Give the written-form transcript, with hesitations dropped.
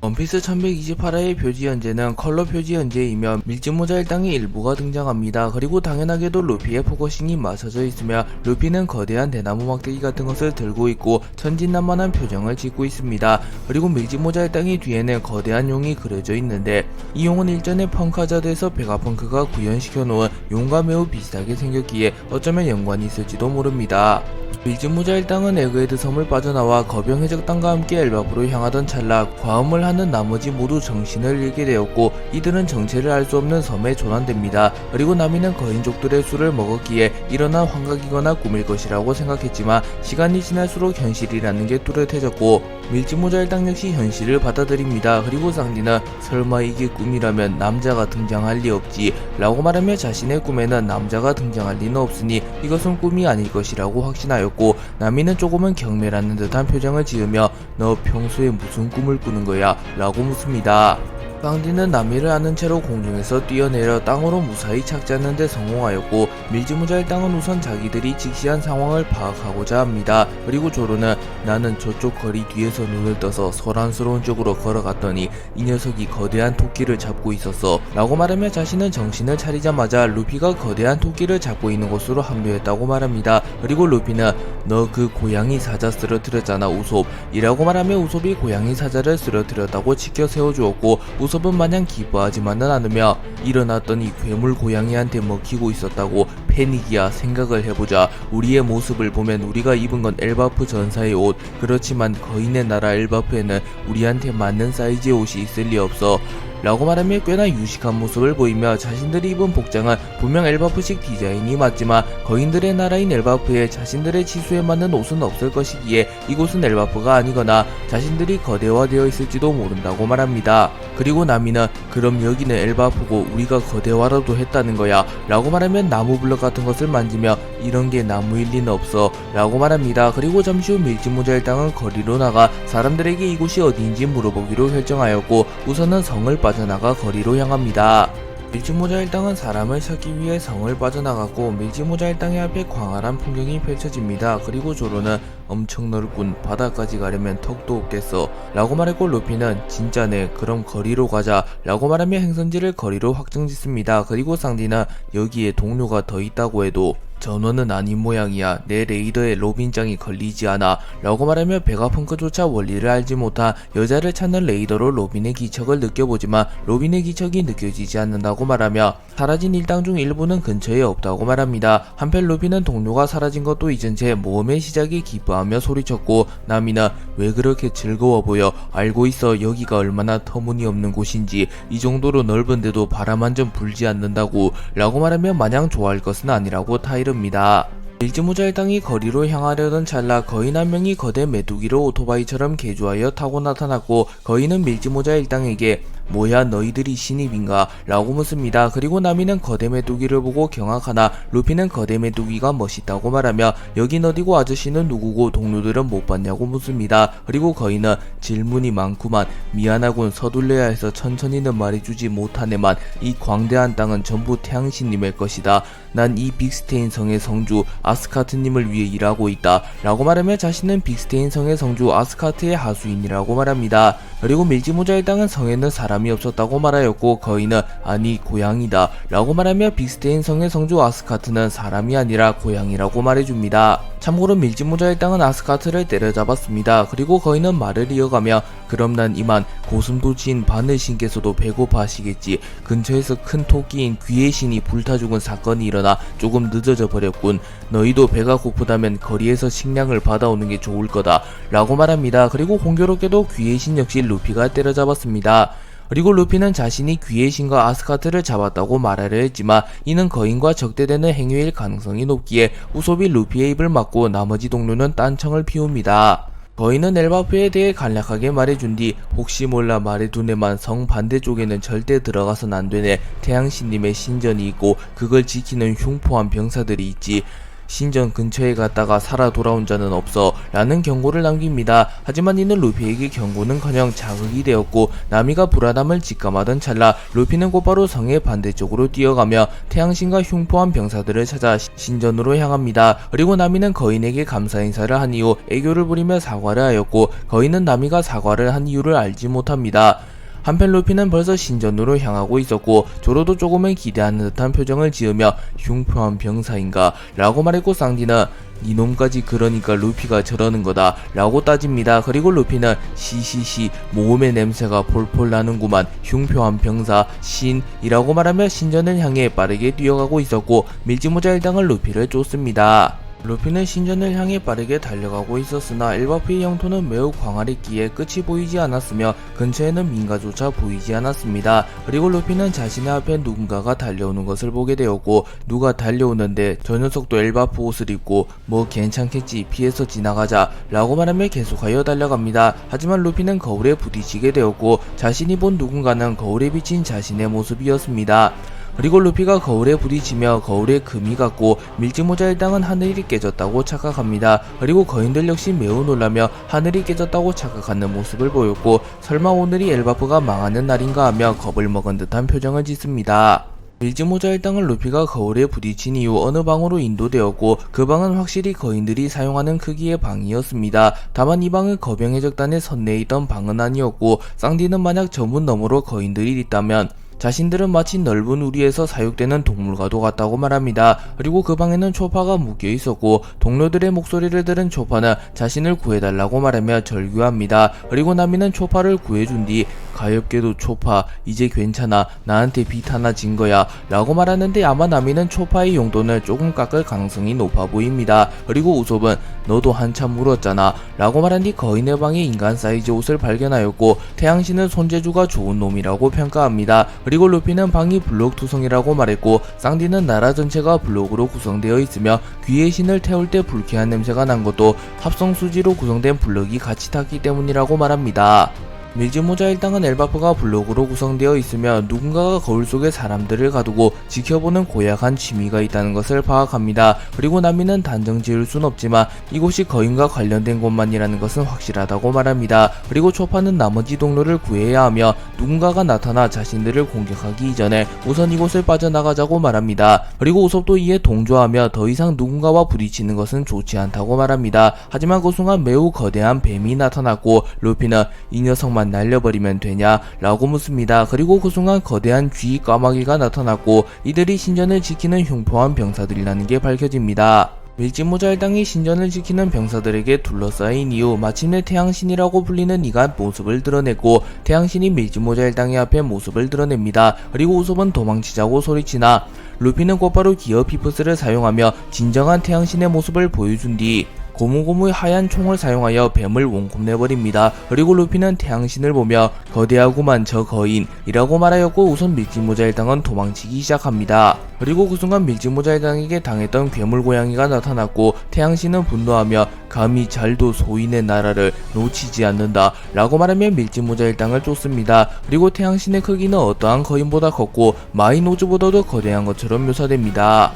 원피스 1128화의 표지 현재는 컬러 표지 현재이며 밀짚모자 일당의 일부가 등장합니다. 그리고 당연하게도 루피의 포커싱이 맞춰져 있으며 루피는 거대한 대나무 막대기 같은 것을 들고 있고 천진난만한 표정을 짓고 있습니다. 그리고 밀짚모자 일당의 뒤에는 거대한 용이 그려져 있는데 이 용은 일전에 펑크하자드에서 베가펑크가 구현시켜 놓은 용과 매우 비슷하게 생겼기에 어쩌면 연관이 있을지도 모릅니다. 밀짚모자 일당은 에그헤드 섬을 빠져나와 거병 해적단과 함께 엘바프로 향하던 찰나 과음을 하는 나머지 모두 정신을 잃게 되었고 이들은 정체를 알 수 없는 섬에 조난됩니다. 그리고 나미는 거인족들의 술을 먹었기에 일어난 환각이거나 꿈일 것이라고 생각했지만 시간이 지날수록 현실이라는 게 뚜렷해졌고 밀짚모자 일당 역시 현실을 받아들입니다. 그리고 쌍디는 설마 이게 꿈이라면 남자가 등장할 리 없지 라고 말하며 자신의 꿈에는 남자가 등장할 리는 없으니 이것은 꿈이 아닐 것이라고 확신하였고 나미는 조금은 경멸하는 듯한 표정을 지으며 너 평소에 무슨 꿈을 꾸는 거야? 라고 묻습니다. 쌍디는 나미를 아는 채로 공중에서 뛰어내려 땅으로 무사히 착지하는 데 성공하였고 밀짚모자 일당은 우선 자기들이 직시한 상황을 파악하고자 합니다. 그리고 조로는 나는 저쪽 거리 뒤에서 눈을 떠서 소란스러운 쪽으로 걸어갔더니 이 녀석이 거대한 토끼를 잡고 있었어 라고 말하며 자신은 정신을 차리자마자 루피가 거대한 토끼를 잡고 있는 곳으로 합류했다고 말합니다. 그리고 루피는 너 그 고양이 사자 쓰러뜨렸잖아 우솝 이라고 말하며 우솝이 고양이 사자를 쓰러뜨렸다고 치켜 세워주었고 우솝은 마냥 기뻐하지만은 않으며 일어났더니 괴물 고양이한테 먹히고 있었다고 패닉이야 생각을 해보자 우리의 모습을 보면 우리가 입은 건 엘바프 전사의 옷 그렇지만 거인의 나라 엘바프에는 우리한테 맞는 사이즈의 옷이 있을 리 없어 라고 말하며 꽤나 유식한 모습을 보이며 자신들이 입은 복장은 분명 엘바프식 디자인이 맞지만 거인들의 나라인 엘바프에 자신들의 치수에 맞는 옷은 없을 것이기에 이곳은 엘바프가 아니거나 자신들이 거대화되어 있을지도 모른다고 말합니다. 그리고 나미는 그럼 여기는 엘바프고 우리가 거대화라도 했다는 거야 라고 말하면 나무 블럭 같은 것을 만지며 이런 게 나무일 리는 없어 라고 말합니다. 그리고 잠시 후 밀짚모자 일당은 거리로 나가 사람들에게 이곳이 어디인지 물어보기로 결정하였고 우선은 성을 빠져나가 거리로 향합니다. 밀짚모자 일당은 사람을 찾기 위해 성을 빠져나갔고 밀짚모자 일당의 앞에 광활한 풍경이 펼쳐집니다. 그리고 조로는 엄청 넓군 바다까지 가려면 턱도 없겠어 라고 말했고 루피는 진짜네 그럼 거리로 가자 라고 말하며 행선지를 거리로 확정짓습니다. 그리고 쌍디는 여기에 동료가 더 있다고 해도 전원은 아닌 모양이야 내 레이더에 로빈장이 걸리지 않아 라고 말하며 베가펑크조차 원리를 알지 못한 여자를 찾는 레이더로 로빈의 기척을 느껴보지만 로빈의 기척이 느껴지지 않는다고 말하며 사라진 일당 중 일부는 근처에 없다고 말합니다. 한편 루피는 동료가 사라진 것도 잊은 채 모험의 시작에 기뻐하며 소리쳤고 나미는 왜 그렇게 즐거워 보여 알고 있어 여기가 얼마나 터무니없는 곳인지 이 정도로 넓은데도 바람 한 점 불지 않는다고 라고 말하며 마냥 좋아할 것은 아니라고 타이릅니다. 밀짚모자 일당이 거리로 향하려던 찰나 거인 한 명이 거대 메뚜기를 오토바이처럼 개조하여 타고 나타났고 거인은 밀짚모자 일당에게 뭐야 너희들이 신입인가? 라고 묻습니다. 그리고 나미는 거대 메뚜기를 보고 경악하나 루피는 거대 메뚜기가 멋있다고 말하며 여긴 어디고 아저씨는 누구고 동료들은 못 봤냐고 묻습니다. 그리고 거인은 질문이 많구만 미안하군 서둘러야 해서 천천히는 말해주지 못하네만 이 광대한 땅은 전부 태양신님의 것이다. 난 이 빅스테인 성의 성주 아스카트님을 위해 일하고 있다 라고 말하며 자신은 빅스테인 성의 성주 아스카트의 하수인이라고 말합니다. 그리고 밀짚모자 일당은 성에는 사람이 없었다고 말하였고 거인은 아니 고양이다 라고 말하며 빅스테인 성의 성주 아스카트는 사람이 아니라 고양이라고 말해줍니다. 참고로 밀짚모자 일당은 아스카트를 때려잡았습니다. 그리고 거인은 말을 이어가며 그럼 난 이만 고슴도치인 바늘신께서도 배고파하시겠지 근처에서 큰 토끼인 귀의 신이 불타 죽은 사건이 일어나 조금 늦어져 버렸군 너희도 배가 고프다면 거리에서 식량을 받아오는 게 좋을 거다 라고 말합니다. 그리고 공교롭게도 귀의 신 역시 루피가 때려잡았습니다. 그리고 루피는 자신이 귀의 신과 아스카트를 잡았다고 말하려 했지만 이는 거인과 적대되는 행위일 가능성이 높기에 우솝이 루피의 입을 막고 나머지 동료는 딴청을 피웁니다. 거인은 엘바프에 대해 간략하게 말해준 뒤 혹시 몰라 말해두네만 성 반대쪽에는 절대 들어가선 안되네 태양신님의 신전이 있고 그걸 지키는 흉포한 병사들이 있지 신전 근처에 갔다가 살아 돌아온 자는 없어 라는 경고를 남깁니다. 하지만 이는 루피에게 경고는커녕 자극이 되었고 나미가 불안함을 직감하던 찰나 루피는 곧바로 성의 반대쪽으로 뛰어가며 태양신과 흉포한 병사들을 찾아 신전으로 향합니다. 그리고 나미는 거인에게 감사 인사를 한 이후 애교를 부리며 사과를 하였고 거인은 나미가 사과를 한 이유를 알지 못합니다. 한편 루피는 벌써 신전으로 향하고 있었고 조로도 조금은 기대하는 듯한 표정을 지으며 흉포한 병사인가 라고 말했고 쌍디는 니놈까지 그러니까 루피가 저러는 거다 라고 따집니다. 그리고 루피는 시시시 모험의 냄새가 폴폴 나는구만 흉포한 병사 신이라고 말하며 신전을 향해 빠르게 뛰어가고 있었고 밀지모자 일당은 루피를 쫓습니다. 루피는 신전을 향해 빠르게 달려가고 있었으나 엘바프의 영토는 매우 광활했기에 끝이 보이지 않았으며 근처에는 민가조차 보이지 않았습니다. 그리고 루피는 자신의 앞에 누군가가 달려오는 것을 보게 되었고 누가 달려오는데 저 녀석도 엘바프 옷을 입고 뭐 괜찮겠지 피해서 지나가자 라고 말하며 계속하여 달려갑니다. 하지만 루피는 거울에 부딪히게 되었고 자신이 본 누군가는 거울에 비친 자신의 모습이었습니다. 그리고 루피가 거울에 부딪히며 거울에 금이 갔고 밀지모자 일당은 하늘이 깨졌다고 착각합니다. 그리고 거인들 역시 매우 놀라며 하늘이 깨졌다고 착각하는 모습을 보였고 설마 오늘이 엘바프가 망하는 날인가 하며 겁을 먹은 듯한 표정을 짓습니다. 밀지모자 일당은 루피가 거울에 부딪힌 이후 어느 방으로 인도되었고 그 방은 확실히 거인들이 사용하는 크기의 방이었습니다. 다만 이 방은 거병의 적단에 선내에 있던 방은 아니었고 쌍디는 만약 저 문 너머로 거인들이 있다면 자신들은 마치 넓은 우리에서 사육되는 동물과도 같다고 말합니다. 그리고 그 방에는 초파가 묶여 있었고 동료들의 목소리를 들은 초파는 자신을 구해달라고 말하며 절규합니다. 그리고 나미는 초파를 구해준 뒤 가엾게도 초파 이제 괜찮아 나한테 빚 하나 진 거야 라고 말하는데 아마 나미는 초파의 용돈을 조금 깎을 가능성이 높아 보입니다. 그리고 우섭은 너도 한참 물었잖아 라고 말한 뒤 거인의 방에 인간 사이즈 옷을 발견하였고 태양신은 손재주가 좋은 놈이라고 평가합니다. 그리고 루피는 방이 블록 투성이라고 말했고 쌍디는 나라 전체가 블록으로 구성되어 있으며 귀의 신을 태울 때 불쾌한 냄새가 난 것도 합성수지로 구성된 블록이 같이 탔기 때문이라고 말합니다. 밀지모자 일당은 엘바프가 블록으로 구성되어 있으며 누군가가 거울 속에 사람들을 가두고 지켜보는 고약한 취미가 있다는 것을 파악합니다. 그리고 나미는 단정 지을 순 없지만 이곳이 거인과 관련된 곳만이라는 것은 확실하다고 말합니다. 그리고 초파는 나머지 동료를 구해야 하며 누군가가 나타나 자신들을 공격하기 이전에 우선 이곳을 빠져나가자고 말합니다. 그리고 우섭도 이에 동조하며 더 이상 누군가와 부딪히는 것은 좋지 않다고 말합니다. 하지만 그 순간 매우 거대한 뱀이 나타났고 루피는 이 녀석만 날려버리면 되냐 라고 묻습니다. 그리고 그 순간 거대한 쥐 까마귀가 나타났고 이들이 신전을 지키는 흉포한 병사들이라는 게 밝혀집니다. 밀지모자 일당이 신전을 지키는 병사들에게 둘러싸인 이후 마침내 태양신이라고 불리는 이가 모습을 드러냈고 태양신이 밀지모자 일당의 앞에 모습을 드러냅니다. 그리고 우섭은 도망치자고 소리치나 루피는 곧바로 기어 피프스를 사용하며 진정한 태양신의 모습을 보여준 뒤 고무고무의 하얀 총을 사용하여 뱀을 원콤내버립니다. 그리고 루피는 태양신을 보며 거대하구만 저 거인이라고 말하였고 우선 밀지모자 일당은 도망치기 시작합니다. 그리고 그 순간 밀지모자 일당에게 당했던 괴물 고양이가 나타났고 태양신은 분노하며 감히 잘도 소인의 나라를 놓치지 않는다 라고 말하며 밀지모자 일당을 쫓습니다. 그리고 태양신의 크기는 어떠한 거인보다 컸고 마이노즈보다도 거대한 것처럼 묘사됩니다.